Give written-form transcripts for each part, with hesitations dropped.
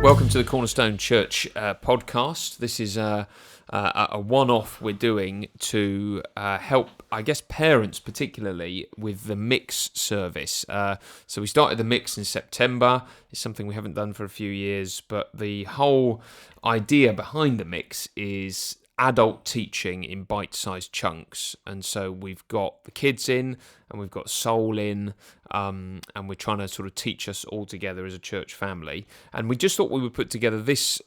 Welcome to the Cornerstone Church podcast. This is a one-off we're doing to help, I guess, parents particularly with the mix service. So we started the mix in September. It's something we haven't done for a few years, but the whole idea behind the mix is adult teaching in bite-sized chunks. And so we've got the kids in and we've got Soul in, and we're trying to sort of teach us all together as a church family. And we just thought we would put together this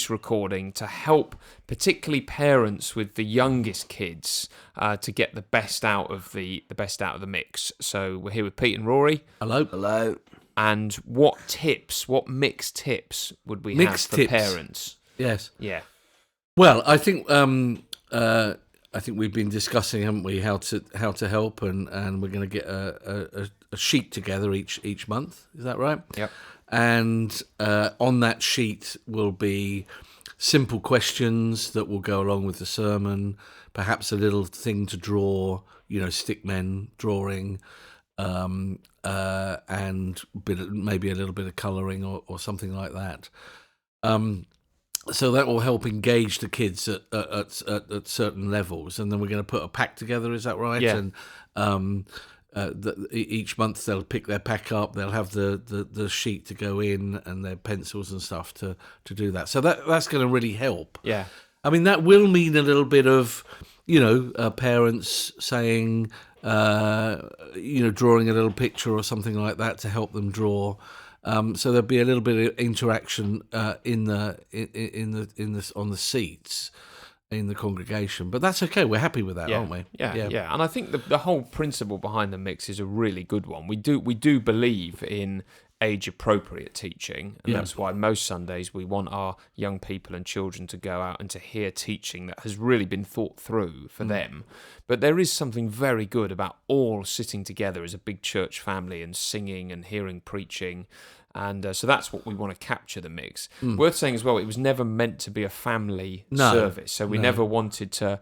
recording to help particularly parents with the youngest kids to get the best out of the mix. So we're here with Pete and Rory. Hello. And what mix tips would we have for parents? Yes. Yeah. Well, I think we've been discussing, haven't we, how to help, and we're going to get a sheet together each month. Is that right? Yep. And on that sheet will be simple questions that will go along with the sermon, perhaps a little thing to draw, stickmen drawing, and maybe a little bit of colouring or something like that. So that will help engage the kids at certain levels, and then we're going to put a pack together. Is that right? Yeah. And each month they'll pick their pack up. They'll have the sheet to go in and their pencils and stuff to do that. So that's going to really help. Yeah. I mean, that will mean a little bit of parents saying drawing a little picture or something like that to help them draw. So there'll be a little bit of interaction on the seats in the congregation, but that's okay. We're happy with that, aren't we? Yeah. And I think the whole principle behind the mix is a really good one. We do believe in age-appropriate teaching, and that's why most Sundays we want our young people and children to go out and to hear teaching that has really been thought through for them. But there is something very good about all sitting together as a big church family and singing and hearing preaching. And so that's what we want to capture the mix. Worth saying as well, it was never meant to be a family service. So we never wanted to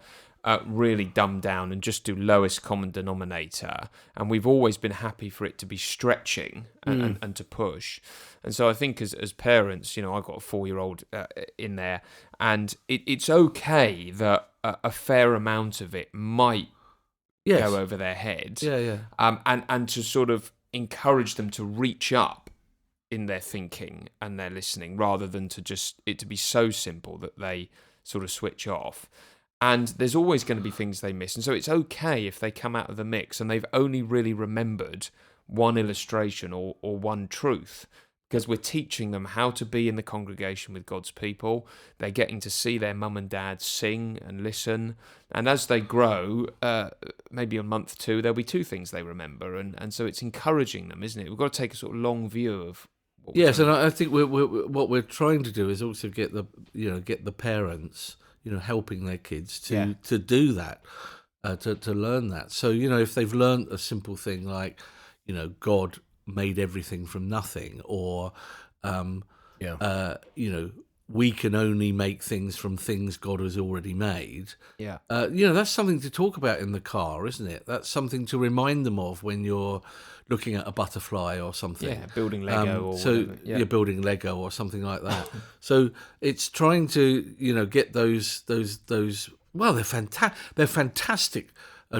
really dumb down and just do lowest common denominator. And we've always been happy for it to be stretching and to push. And so I think as parents, I've got a 4-year-old in there, and it's okay that a fair amount of it might go over their heads. And to sort of encourage them to reach up in their thinking and their listening, rather than to just it to be so simple that they sort of switch off. And there's always going to be things they miss, and so it's okay if they come out of the mix and they've only really remembered one illustration or one truth, because we're teaching them how to be in the congregation with God's people. They're getting to see their mum and dad sing and listen, and as they grow, maybe on month 2 there'll be 2 things they remember, and so it's encouraging them, isn't it? We've got to take a sort of long view of. Yes, and I think what we're trying to do is also get the parents, helping their kids to do that, to learn that. So if they've learned a simple thing like, God made everything from nothing, or we can only make things from things God has already made. That's something to talk about in the car, isn't it? That's something to remind them of when you're looking at a butterfly or something. Building Lego or whatever. You're building Lego or something like that. So it's trying to get those. Well, they're fantastic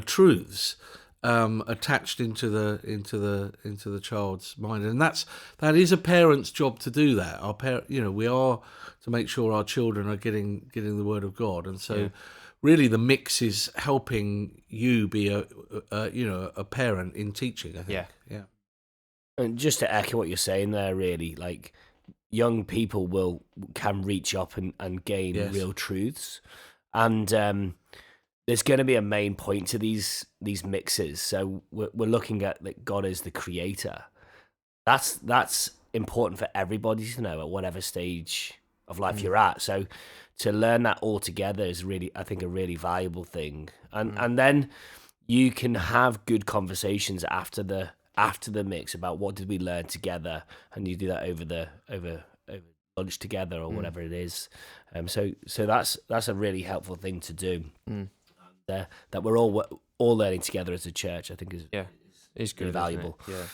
truths attached into the child's mind, and that is a parent's job to do that. Our we are to make sure our children are getting the word of God, and so really the mix is helping you be a parent in teaching, I think. Yeah. And just to echo what you're saying there, really, like young people can reach up and gain real truths, and there's going to be a main point to these mixes. So we're looking at that God is the creator. That's important for everybody to know at whatever stage of life you're at. So to learn that all together is really, I think, a really valuable thing. And then you can have good conversations after the mix about what did we learn together, and you do that over lunch together or whatever it is. So that's a really helpful thing to do. That we're all learning together as a church, I think is good, valuable. Yeah.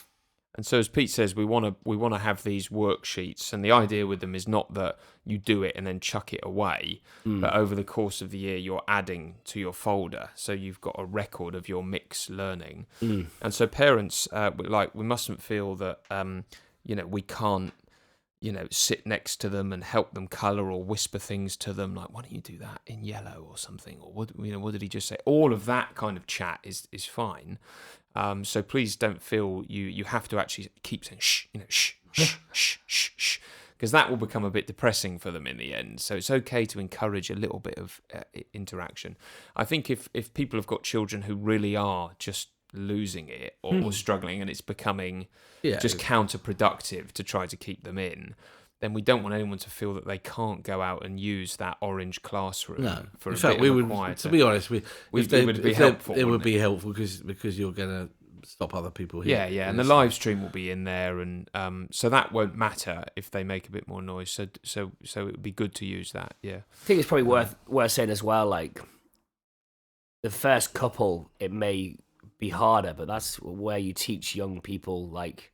And so, as Pete says, we want to have these worksheets, and the idea with them is not that you do it and then chuck it away, but over the course of the year, you're adding to your folder, so you've got a record of your mix learning. And so, parents, we mustn't feel that we can't sit next to them and help them colour or whisper things to them, like, why don't you do that in yellow or something, or what did he just say? All of that kind of chat is fine. So please don't feel you have to actually keep saying shh, shh, shh, shh, shh, shh, because that will become a bit depressing for them in the end. So it's okay to encourage a little bit of interaction. I think if people have got children who really are just losing it or struggling, and it's becoming just counterproductive to try to keep them in, then we don't want anyone to feel that they can't go out and use that orange classroom for a bit of a quieter. To be honest, it would be helpful. It would be it? helpful because you're going to stop other people here. Yeah, and the live stream will be in there, and so that won't matter if they make a bit more noise. So it would be good to use that. Yeah, I think it's probably worth saying as well. Like the first couple, it may be harder, but that's where you teach young people like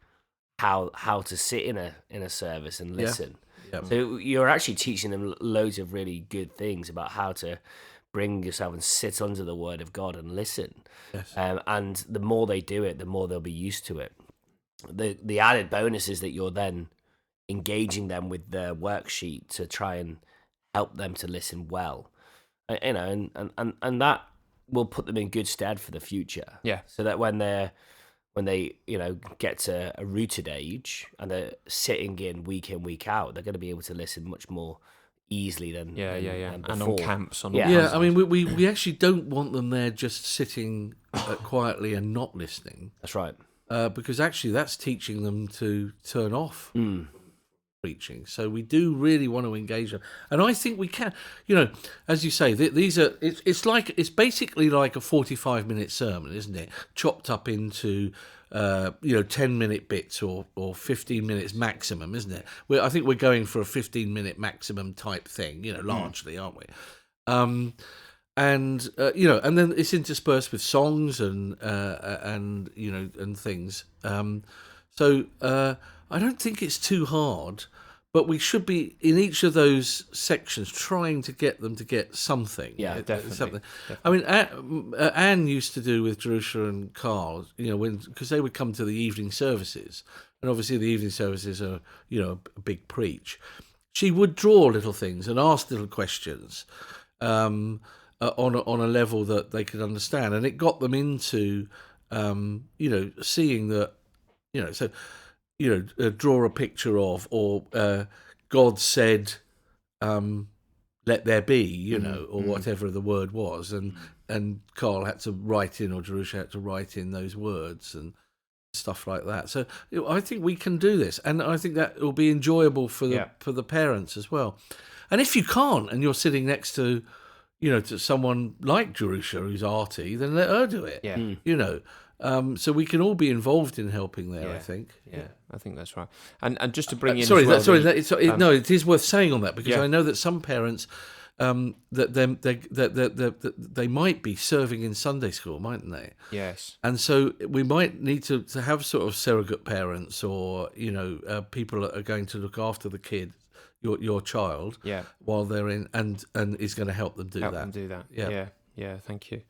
how to sit in a service and listen. Yeah. So you're actually teaching them loads of really good things about how to bring yourself and sit under the word of God and listen. Yes. And the more they do it, the more they'll be used to it. The added bonus is that you're then engaging them with the worksheet to try and help them to listen well. And that will put them in good stead for the future. Yeah. So that when they get to a rooted age and they're sitting in, week out, they're going to be able to listen much more easily than and on before. camps on I mean we actually don't want them there just sitting quietly and not listening. That's right. Because actually that's teaching them to turn off preaching. So we do really want to engage them, and I think we can. As you say, these are it's basically like a 45-minute sermon, isn't it? Chopped up into 10-minute bits or 15 minutes maximum, isn't it? I think we're going for a 15-minute maximum type thing, largely, aren't we? And then it's interspersed with songs and things. So I don't think it's too hard, but we should be in each of those sections trying to get them to get something. Yeah, definitely. Something. I mean, Anne used to do with Jerusha and Carl, because they would come to the evening services, and obviously the evening services are, a big preach. She would draw little things and ask little questions on a level that they could understand, and it got them into, seeing that, draw a picture of, or God said, let there be, or whatever the word was. And Carl had to write in, or Jerusha had to write in those words and stuff like that. So I think we can do this. And I think that will be enjoyable for the parents as well. And if you can't, and you're sitting next to, to someone like Jerusha, who's arty, then let her do it. Yeah. So we can all be involved in helping there. I think. Yeah, I think that's right. And just to bring in, it is worth saying on that, because I know that some parents, that they might be serving in Sunday school, mightn't they? Yes. And so we might need to have sort of surrogate parents, or people that are going to look after the kid, your child, while they're in, and is going to help them do that. Yeah. Thank you.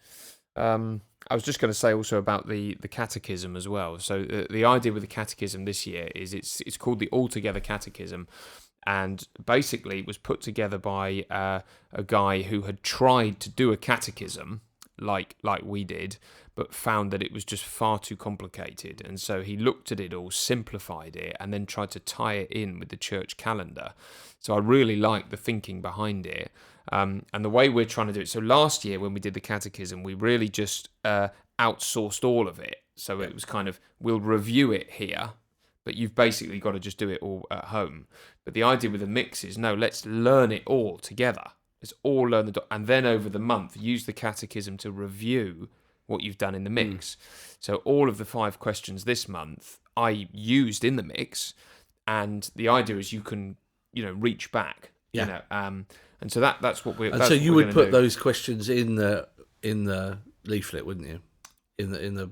I was just going to say also about the catechism as well. So the idea with the catechism this year is it's called the Altogether Catechism, and basically it was put together by a guy who had tried to do a catechism like we did, but found that it was just far too complicated, and so he looked at it all, simplified it, and then tried to tie it in with the church calendar. So I really like the thinking behind it. And the way we're trying to do it. So last year when we did the catechism, we really just outsourced all of it. So it was kind of, we'll review it here, but you've basically got to just do it all at home. But the idea with the mix is, no, let's learn it all together. Let's all learn and then over the month, use the catechism to review what you've done in the mix. So all of the 5 questions this month I used in the mix, and the idea is you can, reach back. And so that's what we're. And so you would put those questions in the leaflet, wouldn't you? In the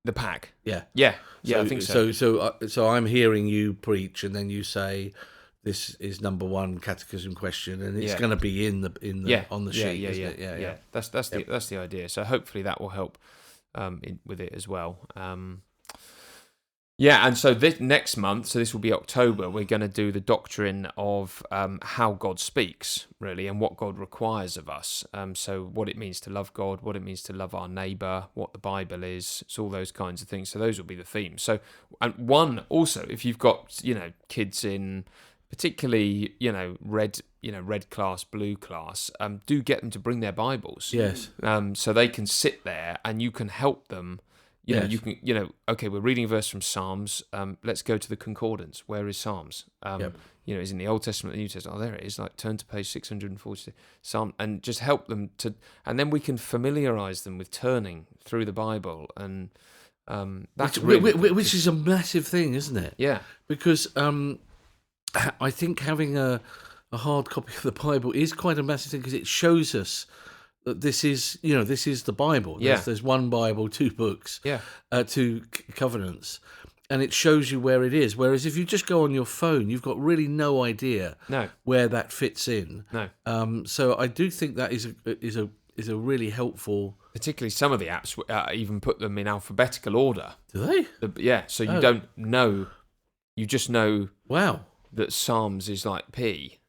The pack. Yeah. Yeah, I think so. So I'm hearing you preach, and then you say, "This is number one catechism question," and it's going to be in the on the sheet. Yeah. That's the idea. So hopefully that will help with it as well. And so this next month, so this will be October, we're going to do the doctrine of how God speaks, really, and what God requires of us. So what it means to love God, what it means to love our neighbour, what the Bible is, it's all those kinds of things. So those will be the themes. So, and one also, if you've got, kids in particularly, red class, blue class, do get them to bring their Bibles. Yes. So they can sit there and you can help them. You can, okay, we're reading a verse from Psalms. Let's go to the concordance. Where is Psalms? Is in the Old Testament, the New Testament. Oh, there it is. Like, turn to page 640. Psalm, and just help them to, and then we can familiarize them with turning through the Bible, and that's which is a massive thing, isn't it? Yeah, because I think having a hard copy of the Bible is quite a massive thing because it shows us that this is the Bible. There's one Bible, two books, two covenants, and it shows you where it is. Whereas if you just go on your phone, you've got really no idea where that fits in. No. So I do think that is a really helpful. Particularly some of the apps even put them in alphabetical order. Do they? So you don't know. You just know. Wow. That Psalms is like P.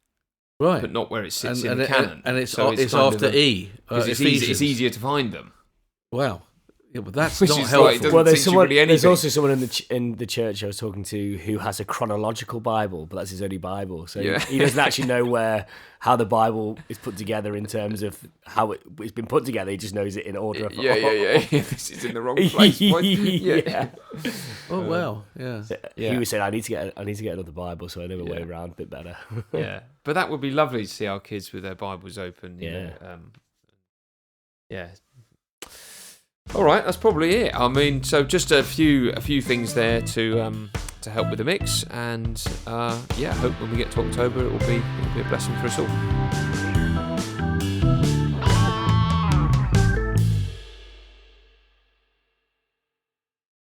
Right, but not where it sits in the canon. And it's after E. It's easier to find them. Wow. Yeah, but that's Which not is helpful. Well, there's also someone in the church I was talking to who has a chronological Bible, but that's his only Bible. So he doesn't actually know how the Bible is put together in terms of how it's been put together. He just knows it in order. This is in the wrong place. Oh wow. Yeah. So he was saying, I need to get another Bible, so I know my way around a bit better. Yeah, but that would be lovely to see our kids with their Bibles open. You know, All right, that's probably it. I mean, so just a few things there to help with the mix, and I hope when we get to October, it'll be a blessing for us all.